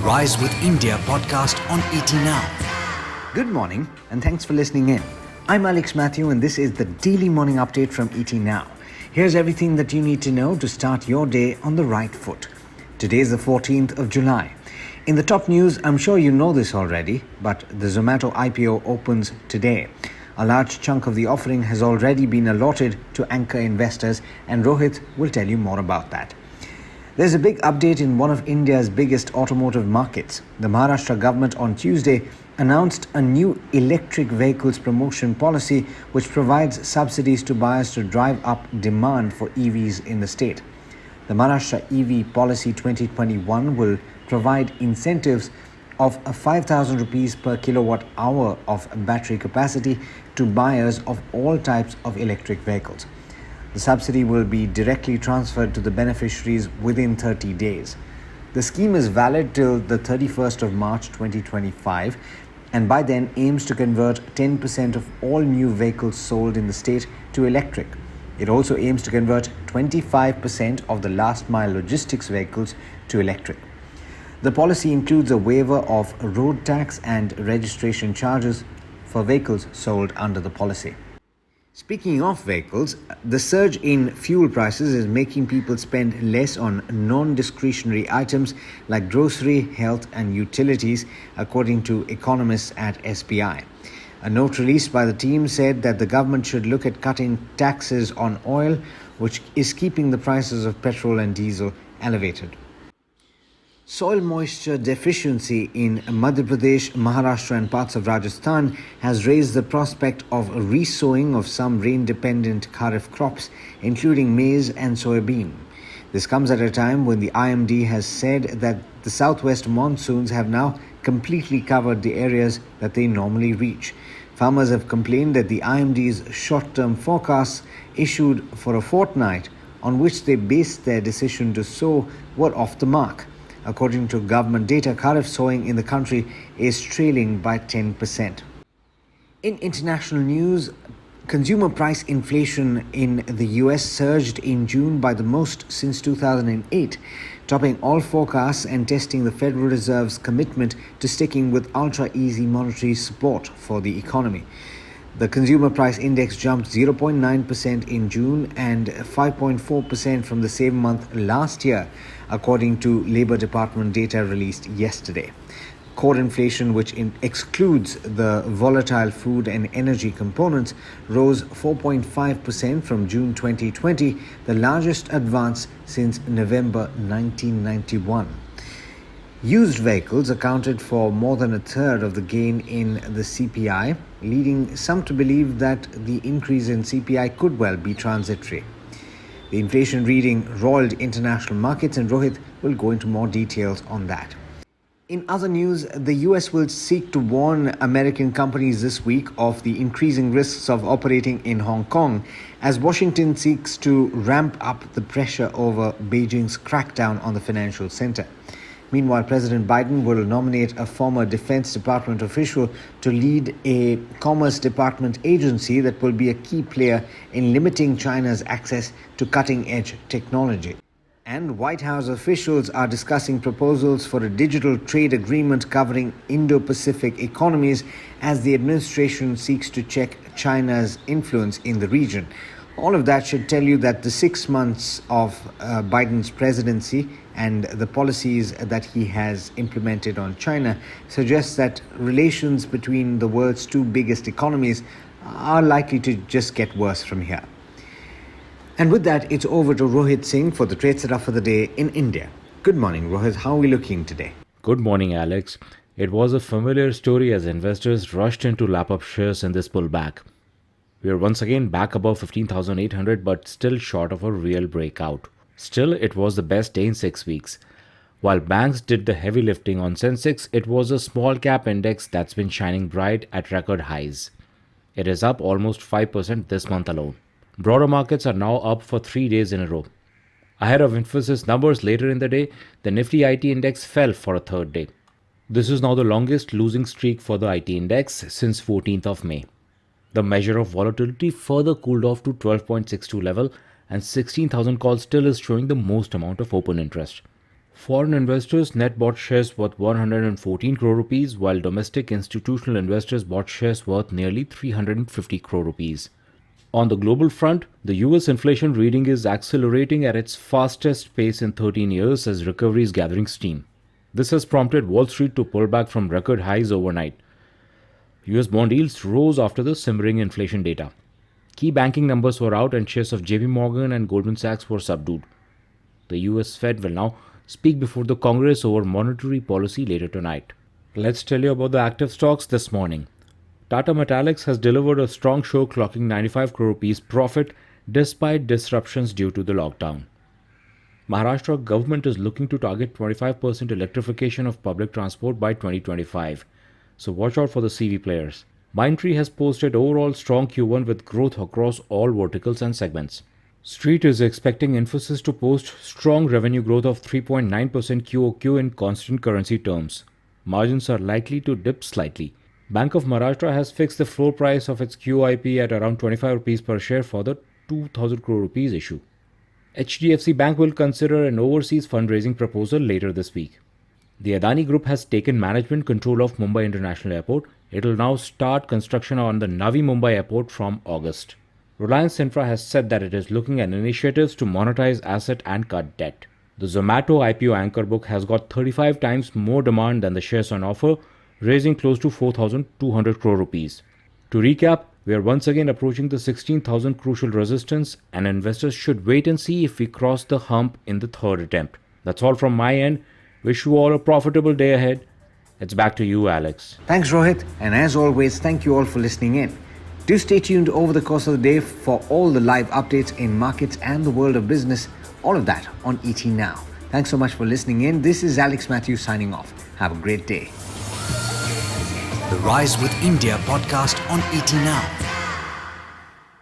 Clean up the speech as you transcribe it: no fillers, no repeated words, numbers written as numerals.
Rise with India podcast on ET Now. Good morning and thanks for listening in. I'm Alex Matthew and this is the daily morning update from ET Now. Here's everything that you need to know to start your day on the right foot. Today is the 14th of July. In the top news, I'm sure you know this already, but the Zomato IPO opens today. A large chunk of the offering has already been allotted to anchor investors, and Rohit will tell you more about that. There's a big update in one of India's biggest automotive markets. The Maharashtra government on Tuesday announced a new electric vehicles promotion policy which provides subsidies to buyers to drive up demand for EVs in the state. The Maharashtra EV Policy 2021 will provide incentives of 5,000 rupees per kilowatt hour of battery capacity to buyers of all types of electric vehicles. The subsidy will be directly transferred to the beneficiaries within 30 days. The scheme is valid till the 31st of March 2025 and by then aims to convert 10% of all new vehicles sold in the state to electric. It also aims to convert 25% of the last mile logistics vehicles to electric. The policy includes a waiver of road tax and registration charges for vehicles sold under the policy. Speaking of vehicles, the surge in fuel prices is making people spend less on non-discretionary items like grocery, health and utilities, according to economists at SBI. A note released by the team said that the government should look at cutting taxes on oil, which is keeping the prices of petrol and diesel elevated. Soil moisture deficiency in Madhya Pradesh, Maharashtra and parts of Rajasthan has raised the prospect of re-sowing of some rain-dependent Kharif crops, including maize and soybean. This comes at a time when the IMD has said that the southwest monsoons have now completely covered the areas that they normally reach. Farmers have complained that the IMD's short-term forecasts issued for a fortnight on which they based their decision to sow were off the mark. According to government data, Kharif sowing in the country is trailing by 10%. In international news, consumer price inflation in the US surged in June by the most since 2008, topping all forecasts and testing the Federal Reserve's commitment to sticking with ultra-easy monetary support for the economy. The consumer price index jumped 0.9% in June and 5.4% from the same month last year, according to Labor Department data released yesterday. Core inflation, which excludes the volatile food and energy components, rose 4.5% from June 2020, the largest advance since November 1991. Used vehicles accounted for more than a third of the gain in the CPI, leading some to believe that the increase in CPI could well be transitory. The inflation reading roiled international markets, and Rohit will go into more details on that. In other news, the US will seek to warn American companies this week of the increasing risks of operating in Hong Kong as Washington seeks to ramp up the pressure over Beijing's crackdown on the financial center. Meanwhile, President Biden will nominate a former Defense Department official to lead a Commerce Department agency that will be a key player in limiting China's access to cutting-edge technology. And White House officials are discussing proposals for a digital trade agreement covering Indo-Pacific economies as the administration seeks to check China's influence in the region. All of that should tell you that the 6 months of Biden's presidency and the policies that he has implemented on China suggests that relations between the world's two biggest economies are likely to just get worse from here. And with that, it's over to Rohit Singh for the trade setup for the day in India. Good morning, Rohit. How are we looking today? Good morning, Alex. It was a familiar story as investors rushed in to lap up shares in this pullback. We are once again back above 15,800 but still short of a real breakout. Still, it was the best day in 6 weeks. While banks did the heavy lifting on Sensex, it was a small cap index that's been shining bright at record highs. It is up almost 5% this month alone. Broader markets are now up for 3 days in a row. Ahead of Infosys numbers later in the day, the Nifty IT index fell for a third day. This is now the longest losing streak for the IT index since 14th of May. The measure of volatility further cooled off to 12.62 level and 16,000 calls still is showing the most amount of open interest. Foreign investors net bought shares worth 114 crore rupees, while domestic institutional investors bought shares worth nearly 350 crore rupees. On the global front, the US inflation reading is accelerating at its fastest pace in 13 years as recovery is gathering steam. This has prompted Wall Street to pull back from record highs overnight. US bond yields rose after the simmering inflation data. Key banking numbers were out and shares of JP Morgan and Goldman Sachs were subdued. The US Fed will now speak before the Congress over monetary policy later tonight. Let's tell you about the active stocks this morning. Tata Metallics has delivered a strong show, clocking 95 crore rupees profit despite disruptions due to the lockdown. Maharashtra government is looking to target 25% electrification of public transport by 2025. So watch out for the CV players. Mindtree has posted overall strong Q1 with growth across all verticals and segments. Street is expecting Infosys to post strong revenue growth of 3.9% QOQ in constant currency terms. Margins are likely to dip slightly. Bank of Maharashtra has fixed the floor price of its QIP at around 25 rupees per share for the 2000 crore rupees issue. HDFC Bank will consider an overseas fundraising proposal later this week. The Adani Group has taken management control of Mumbai International Airport. It will now start construction on the Navi Mumbai Airport from August. Reliance Infra has said that it is looking at initiatives to monetize asset and cut debt. The Zomato IPO anchor book has got 35 times more demand than the shares on offer, raising close to 4,200 crore rupees. To recap, we are once again approaching the 16,000 crucial resistance, and investors should wait and see if we cross the hump in the third attempt. That's all from my end. Wish you all a profitable day ahead. It's back to you, Alex. Thanks, Rohit. And as always, thank you all for listening in. Do stay tuned over the course of the day for all the live updates in markets and the world of business. All of that on ET Now. Thanks so much for listening in. This is Alex Matthews signing off. Have a great day. The Rise with India podcast on ET Now.